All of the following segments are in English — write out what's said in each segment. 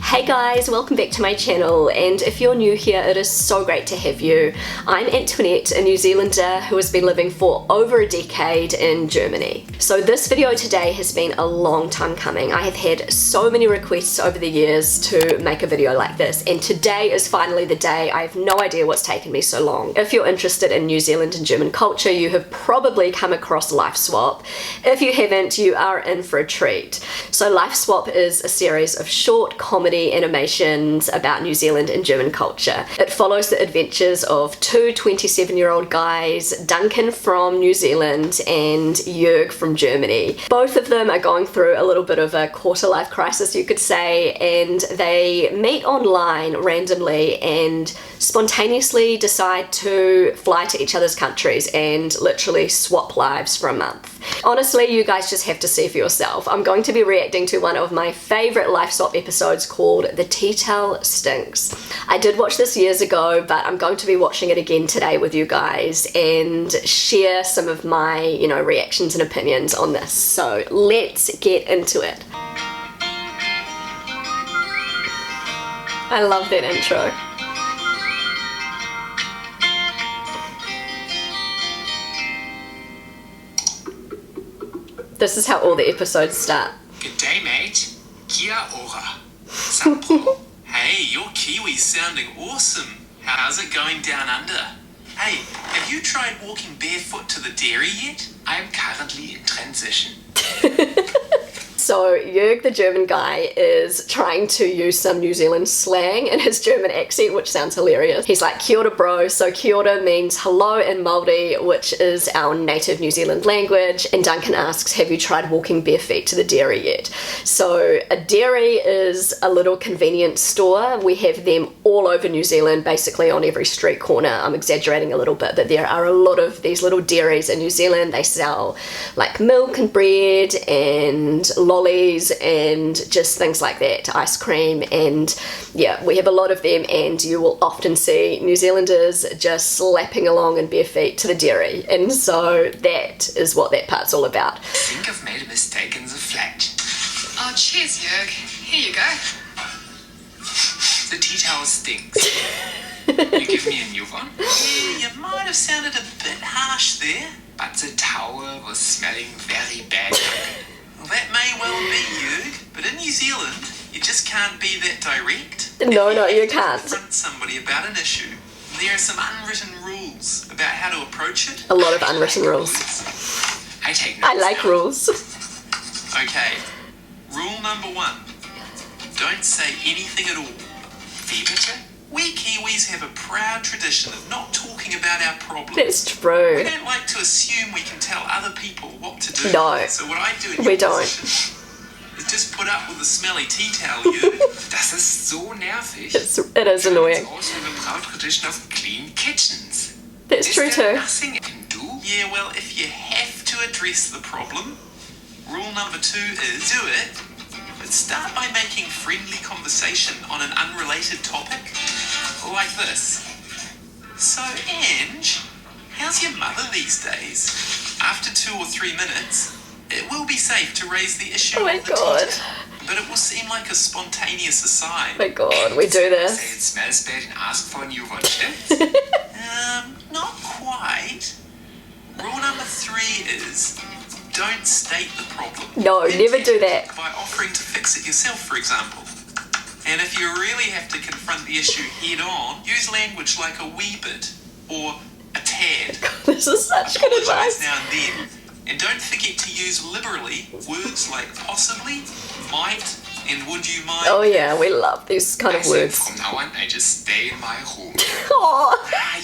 Hey guys, welcome back to my channel, and if you're new here, it is so great to have you. I'm Antoinette, a New Zealander who has been living for over a decade in Germany. So this video today has been a long time coming. I have had so many requests over the years to make a video like this, and today is finally the day. I have no idea what's taken me so long. If you're interested in New Zealand and German culture, you have probably come across Life Swap. If you haven't, you are in for a treat. So Life Swap is a series of short comedy animations about New Zealand and German culture. It follows the adventures of two 27-year-old guys, Duncan from New Zealand and Jörg from Germany. Both of them are going through a little bit of a quarter-life crisis, you could say, and they meet online randomly and spontaneously decide to fly to each other's countries and literally swap lives for a month. Honestly, you guys just have to see for yourself. I'm going to be reacting to one of my favorite Life Swap episodes called The Tea Towel Stinks. I did watch this years ago, but I'm going to be watching it again today with you guys and share some of my, reactions and opinions on this. So let's get into it. I love that intro. This is how all the episodes start. Good day, mate. Kia ora. Sampo. Hey, your Kiwi's sounding awesome. How's it going down under? Hey, have you tried walking barefoot to the dairy yet? I am currently in transition. So Jörg, the German guy, is trying to use some New Zealand slang in his German accent, which sounds hilarious. He's like, kia ora bro. So kia ora means hello in Māori, which is our native New Zealand language. And Duncan asks, have you tried walking bare feet to the dairy yet? So a dairy is a little convenience store. We have them all over New Zealand, basically on every street corner. I'm exaggerating a little bit, but there are a lot of these little dairies in New Zealand. They sell like milk and bread and lollies and just things like that, ice cream, and yeah, we have a lot of them, and you will often see New Zealanders just slapping along in bare feet to the dairy, and so that is what that part's all about. I think I've made a mistake in the flat. Oh, cheers, Jörg. Here you go. The tea towel stinks. You give me a new one? Yeah, you might have sounded a bit harsh there, but the towel was smelling very bad. Well, that may well be, Jörg, but in New Zealand, you just can't be that direct. No, you can't. Confront somebody about an issue. There are some unwritten rules about how to approach it. A lot of unwritten rules. I take notes. I like now. rules. Okay, rule number 1. Don't say anything at all. Feebiter? We Kiwis have a proud tradition of not talking about our problems. That's true. We don't like to assume we can tell other people what to do. No, so what I do in we your don't. position is just put up with the smelly tea towel, Jörg. Das ist so nervig. It is annoying. It's also the proud tradition of clean kitchens. That's true Is there too. nothing you can do? Yeah, well, if you have to address the problem, rule number 2 is do it, but start by making friendly conversation on an unrelated topic. Like this. So, Ange, how's your mother these days? After 2 or 3 minutes, it will be safe to raise the issue Oh my of the God. teacher, but it will seem like a spontaneous aside. Oh my God, we do this. Say it smells bad and ask for a new one, stimmt's? Not quite. Rule number 3 is don't state the problem. No, never do that. By offering to fix it yourself, for example. And if you really have to confront the issue head on, use language like a wee bit or a tad. This is such good Apologise advice. now and then. And don't forget to use liberally words like possibly, might, and would you mind. Oh yeah, we love these kind of I think words. from now on, I just stay in my room. Oh,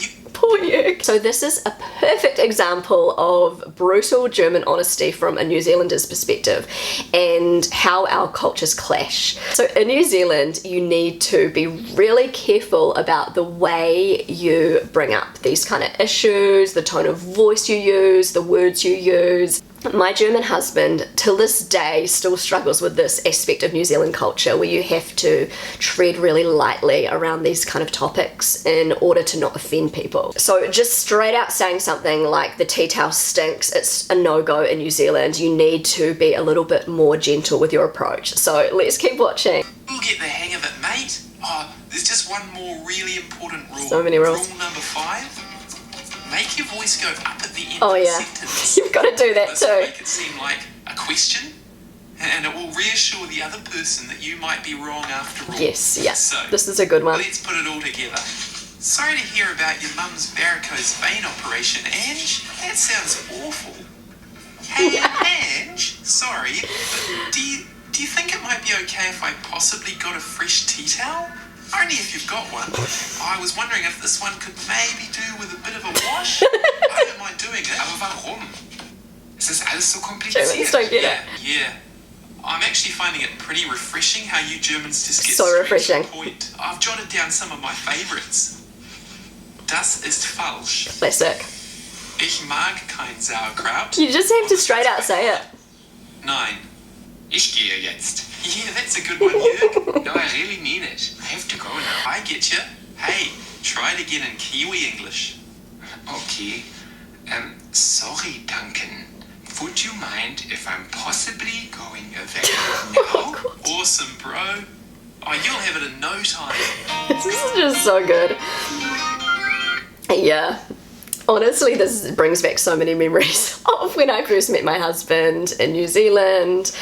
You poor Jörg. So this is a perfect example of brutal German honesty from a New Zealander's perspective and how our cultures clash. So in New Zealand, you need to be really careful about the way you bring up these kind of issues, the tone of voice you use, the words you use. My German husband, till this day, still struggles with this aspect of New Zealand culture where you have to tread really lightly around these kind of topics in order to not offend people. So just straight out saying something like the tea towel stinks, it's a no-go in New Zealand. You need to be a little bit more gentle with your approach. So let's keep watching. will get the hang of it great. Oh, there's just one more really important rule. So many rules. Rule number 5, make your voice go up at the end Oh of the yeah, sentence. you've got to do that This will too. make it seem like a question, and it will reassure the other person that you might be wrong after all. Yes, yeah, So, this is a good one. let's put it all together. Sorry to hear about your mum's varicose vein operation, Ange. That sounds awful. Hey, Ange, sorry, but do you think it might be okay if I possibly got a fresh tea towel? Only if you've got one. I was wondering if this one could maybe do with a bit of a wash. I don't mind doing it, aber warum? Es ist alles so kompliziert. Germans don't get it. Yeah. I'm actually finding it pretty refreshing how you Germans just get So straight refreshing. to the point. I've jotted down some of my favorites. Das ist falsch. Classic. Ich mag kein Sauerkraut. You just have to straight out say it. Nein. Ich gehe jetzt. Yeah, that's a good one, Jörg. No, I really mean it. I have to go now. I get you. Hey, try it again in Kiwi English. Okay. Sorry, Duncan. Would you mind if I'm possibly going away now? Awesome, bro. Oh, you'll have it in no time. This is just so good. Yeah. Honestly, this brings back so many memories of when I first met my husband in New Zealand,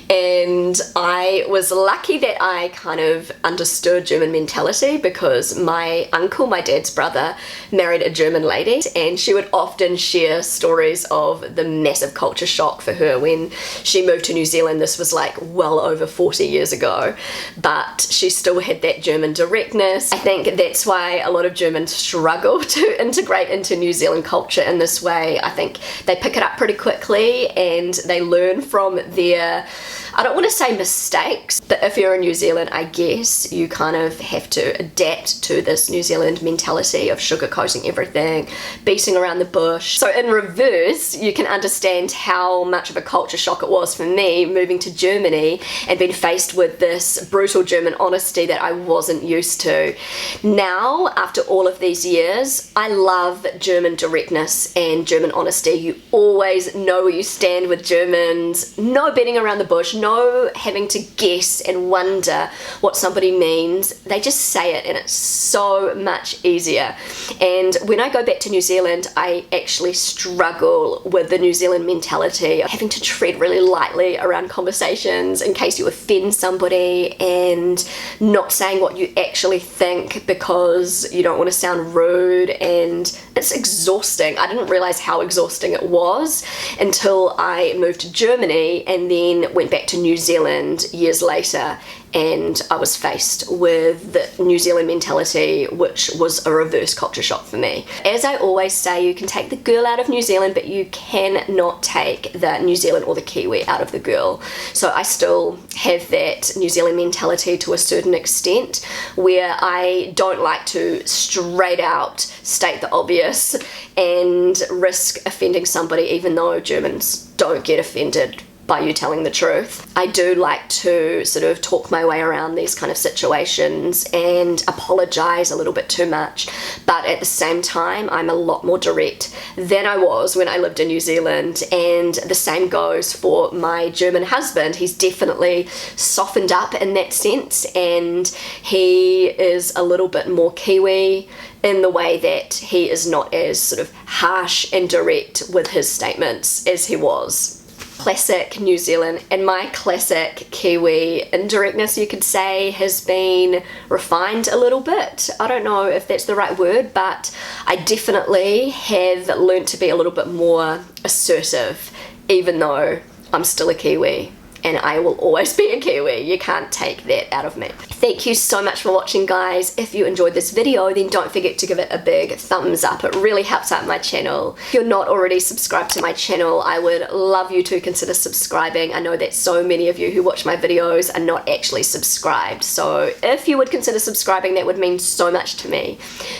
and I was lucky that I kind of understood German mentality because my uncle, my dad's brother, married a German lady, and she would often share stories of the massive culture shock for her when she moved to New Zealand. This was like well over 40 years ago, but she still had that German directness. I think that's why a lot of Germans struggle to integrate into New Zealand culture in this way. I think they pick it up pretty quickly and they learn from their, I don't want to say mistakes, but if you're in New Zealand, I guess you kind of have to adapt to this New Zealand mentality of sugarcoating everything, beating around the bush. So in reverse, you can understand how much of a culture shock it was for me moving to Germany and being faced with this brutal German honesty that I wasn't used to. Now, after all of these years, I love German directness and German honesty. You always know where you stand with Germans. No beating around the bush, no having to guess and wonder what somebody means. They just say it and it's so much easier. And when I go back to New Zealand, I actually struggle with the New Zealand mentality of having to tread really lightly around conversations in case you offend somebody and not saying what you actually think because you don't want to sound rude, and it's exhausting. I didn't realize how exhausting it was until I moved to Germany and then went back to New Zealand years later, and I was faced with the New Zealand mentality, which was a reverse culture shock for me. As I always say, you can take the girl out of New Zealand, but you cannot take the New Zealand or the Kiwi out of the girl. So I still have that New Zealand mentality to a certain extent, where I don't like to straight out state the obvious and risk offending somebody, even though Germans don't get offended by you telling the truth. I do like to sort of talk my way around these kind of situations and apologize a little bit too much, but at the same time I'm a lot more direct than I was when I lived in New Zealand, and the same goes for my German husband. He's definitely softened up in that sense, and he is a little bit more Kiwi in the way that he is not as sort of harsh and direct with his statements as he was. Classic New Zealand, and my classic Kiwi indirectness, you could say, has been refined a little bit. I don't know if that's the right word, but I definitely have learned to be a little bit more assertive, even though I'm still a Kiwi. And I will always be a Kiwi. You can't take that out of me. Thank you so much for watching, guys. If you enjoyed this video, then don't forget to give it a big thumbs up. It really helps out my channel. If you're not already subscribed to my channel, I would love you to consider subscribing. I know that so many of you who watch my videos are not actually subscribed. So if you would consider subscribing, that would mean so much to me.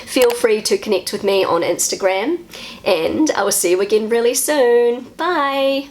Feel free to connect with me on Instagram, and I will see you again really soon. Bye.